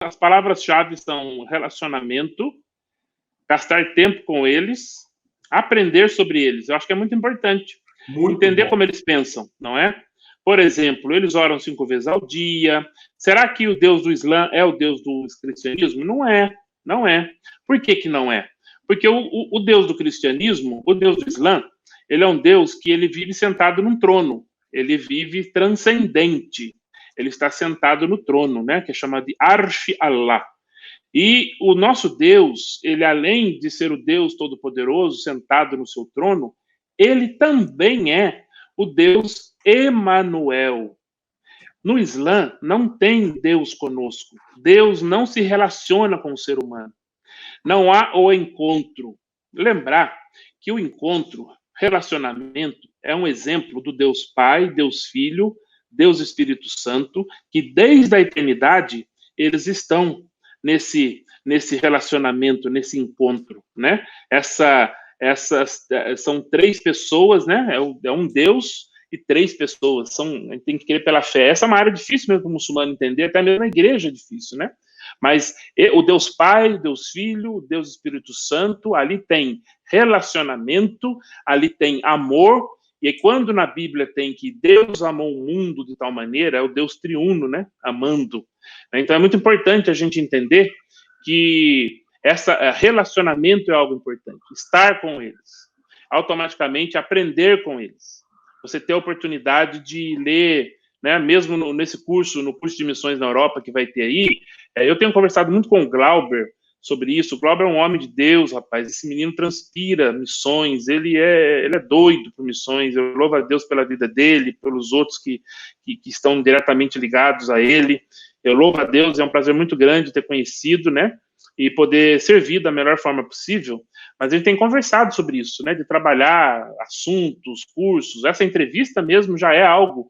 as palavras-chave são relacionamento, gastar tempo com eles, aprender sobre eles. Eu acho que é muito importante. Entender como eles pensam, não é? Por exemplo, eles oram 5 vezes ao dia. Será que o Deus do Islã é o Deus do cristianismo? Não é, não é. Por que que não é? Porque o Deus do cristianismo, o Deus do Islã, ele é um Deus que ele vive sentado num trono. Ele vive transcendente. Ele está sentado no trono, né? Que é chamado de Arsh Allah. E o nosso Deus, ele além de ser o Deus Todo-Poderoso, sentado no seu trono, ele também é o Deus Emanuel. No Islã, não tem Deus conosco. Deus não se relaciona com o ser humano. Não há o encontro. Lembrar que o encontro, relacionamento, é um exemplo do Deus Pai, Deus Filho, Deus Espírito Santo, que desde a eternidade eles estão nesse relacionamento, nesse encontro, né? Essas são 3 pessoas, né? É um Deus e 3 pessoas. A gente tem que crer pela fé. Essa é uma área difícil mesmo para o muçulmano entender, até mesmo na igreja é difícil, né? Mas o Deus Pai, o Deus Filho, o Deus Espírito Santo, ali tem relacionamento, ali tem amor, e quando na Bíblia tem que Deus amou o mundo de tal maneira, é o Deus triuno, né? Amando. Então é muito importante a gente entender que esse relacionamento é algo importante. Estar com eles. Automaticamente aprender com eles. Você ter a oportunidade de ler, né, mesmo nesse curso, no curso de missões na Europa que vai ter aí, eu tenho conversado muito com o Glauber sobre isso. O Glauber é um homem de Deus, rapaz. Esse menino transpira missões, ele é doido por missões. Eu louvo a Deus pela vida dele, pelos outros que estão diretamente ligados a ele. Eu louvo a Deus, é um prazer muito grande ter conhecido, né, e poder servir da melhor forma possível. Mas a gente tem conversado sobre isso, né, de trabalhar assuntos, cursos. Essa entrevista mesmo já é algo,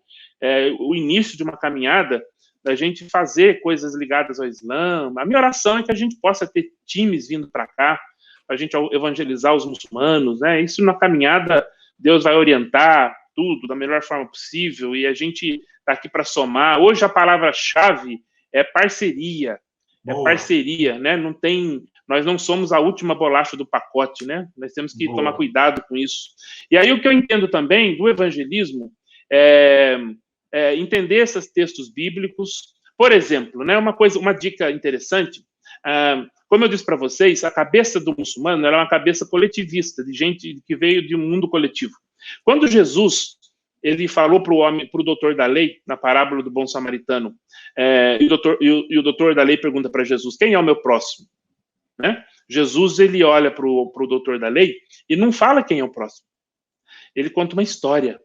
o início de uma caminhada da gente fazer coisas ligadas ao Islã. A minha oração é que a gente possa ter times vindo para cá, para a gente evangelizar os muçulmanos, né? Isso na caminhada, Deus vai orientar tudo da melhor forma possível, e a gente está aqui para somar. Hoje a palavra-chave é parceria. Boa. É parceria, né? Não tem... Nós não somos a última bolacha do pacote, né? Nós temos que tomar cuidado com isso. E aí o que eu entendo também do evangelismo entender esses textos bíblicos. Por exemplo, né, uma dica interessante, como eu disse para vocês, a cabeça do muçulmano era uma cabeça coletivista, de gente que veio de um mundo coletivo. Quando Jesus ele falou para o doutor da lei, na parábola do bom samaritano, e o doutor da lei pergunta para Jesus, quem é o meu próximo? Né? Jesus ele olha para o doutor da lei e não fala quem é o próximo. Ele conta uma história.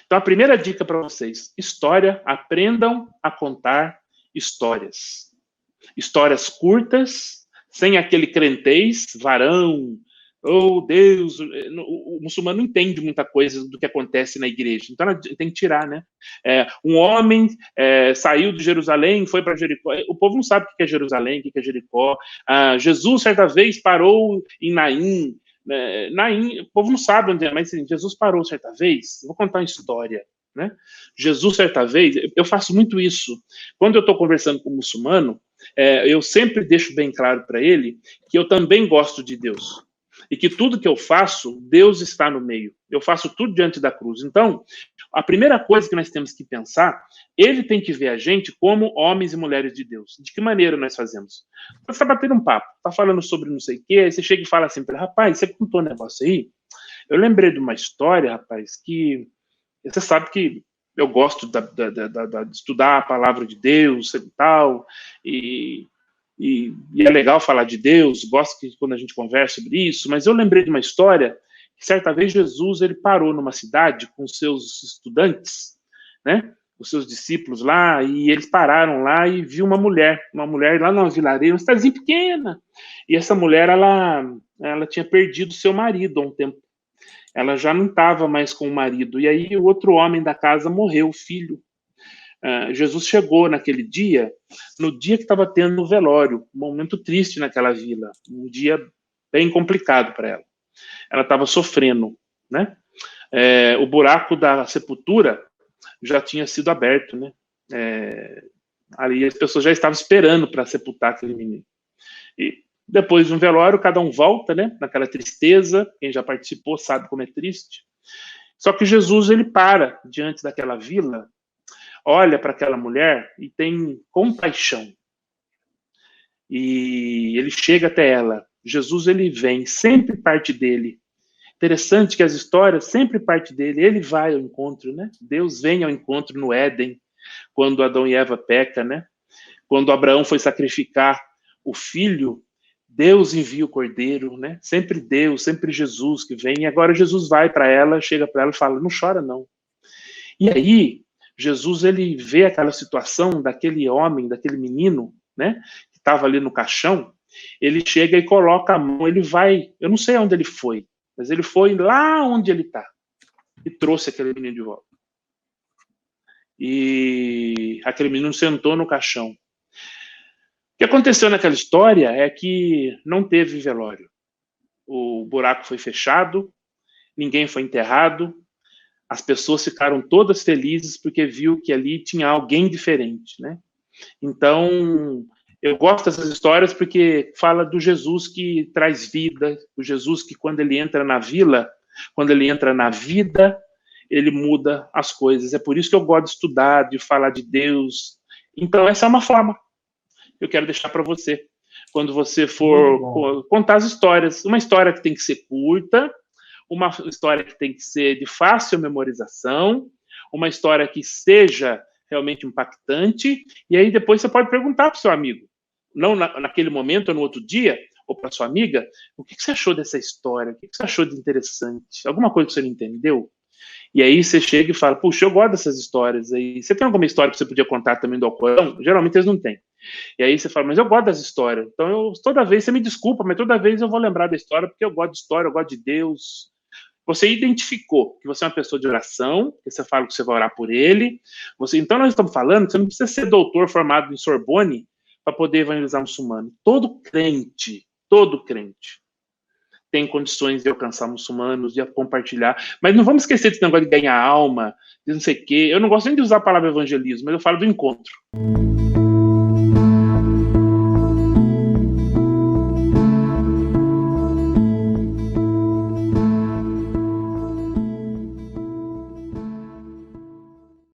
Então, a primeira dica para vocês, história, aprendam a contar histórias. Histórias curtas, sem aquele crentez, varão, oh Deus, o muçulmano não entende muita coisa do que acontece na igreja, então tem que tirar, né? Um homem saiu de Jerusalém, foi para Jericó, o povo não sabe o que é Jerusalém, o que é Jericó. Jesus, certa vez, parou em Naim, o povo não sabe onde é, mas assim, Jesus parou certa vez, vou contar uma história, né? Jesus certa vez, eu faço muito isso, quando eu estou conversando com um muçulmano, eu sempre deixo bem claro para ele que eu também gosto de Deus, e que tudo que eu faço, Deus está no meio, eu faço tudo diante da cruz. Então, a primeira coisa que nós temos que pensar, ele tem que ver a gente como homens e mulheres de Deus. De que maneira nós fazemos? Você está batendo um papo, está falando sobre não sei o quê, aí você chega e fala assim, rapaz, você contou um negócio aí? Eu lembrei de uma história, rapaz, que você sabe que eu gosto de estudar a palavra de Deus e tal, e é legal falar de Deus, gosto que quando a gente conversa sobre isso, mas eu lembrei de uma história que certa vez Jesus ele parou numa cidade com seus estudantes, né, os seus discípulos lá, e eles pararam lá e viu uma mulher lá numa vilarejo, uma cidadezinha pequena, e essa mulher, ela tinha perdido seu marido há um tempo, ela já não estava mais com o marido, e aí o outro homem da casa morreu, o filho. Jesus chegou naquele dia, no dia que estava tendo o velório, um momento triste naquela vila, um dia bem complicado para ela. Ela estava sofrendo, né? O buraco da sepultura já tinha sido aberto, né? Ali as pessoas já estavam esperando para sepultar aquele menino. E depois de um velório, cada um volta, né? Naquela tristeza. Quem já participou sabe como é triste. Só que Jesus, ele para diante daquela vila, olha para aquela mulher e tem compaixão. E ele chega até ela. Jesus, ele vem, sempre parte dele. Interessante que as histórias sempre parte dele. Ele vai ao encontro, né? Deus vem ao encontro no Éden, quando Adão e Eva pecam, né? Quando Abraão foi sacrificar o filho, Deus envia o cordeiro, né? Sempre Deus, sempre Jesus que vem. E agora Jesus vai para ela, chega para ela e fala: não chora não. E aí Jesus, ele vê aquela situação daquele homem, daquele menino, né? Que estava ali no caixão. Ele chega e coloca a mão. Ele vai, eu não sei onde ele foi, mas ele foi lá onde ele está e trouxe aquele menino de volta. E aquele menino sentou no caixão. O que aconteceu naquela história é que não teve velório. O buraco foi fechado, ninguém foi enterrado, as pessoas ficaram todas felizes porque viu que ali tinha alguém diferente, né? Então, eu gosto dessas histórias porque fala do Jesus que traz vida, o Jesus que quando ele entra na vila, quando ele entra na vida, ele muda as coisas. É por isso que eu gosto de estudar, de falar de Deus. Então, essa é uma forma que eu quero deixar para você. Quando você for contar as histórias, uma história que tem que ser curta, uma história que tem que ser de fácil memorização, uma história que seja realmente impactante, e aí depois você pode perguntar para o seu amigo, não naquele momento ou no outro dia, ou para sua amiga, o que você achou dessa história? O que você achou de interessante? Alguma coisa que você não entendeu? E aí você chega e fala, puxa, eu gosto dessas histórias aí. Você tem alguma história que você podia contar também do Alcorão? Geralmente eles não têm. E aí você fala, mas eu gosto das histórias. Então, toda vez, você me desculpa, mas toda vez eu vou lembrar da história, porque eu gosto de história, eu gosto de Deus. Você identificou que você é uma pessoa de oração, que você fala que você vai orar por ele. Então, nós estamos falando que você não precisa ser doutor formado em Sorbonne para poder evangelizar muçulmano. Todo crente tem condições de alcançar muçulmanos, de compartilhar. Mas não vamos esquecer desse negócio de ganhar alma, de não sei o quê. Eu não gosto nem de usar a palavra evangelismo, mas eu falo do encontro.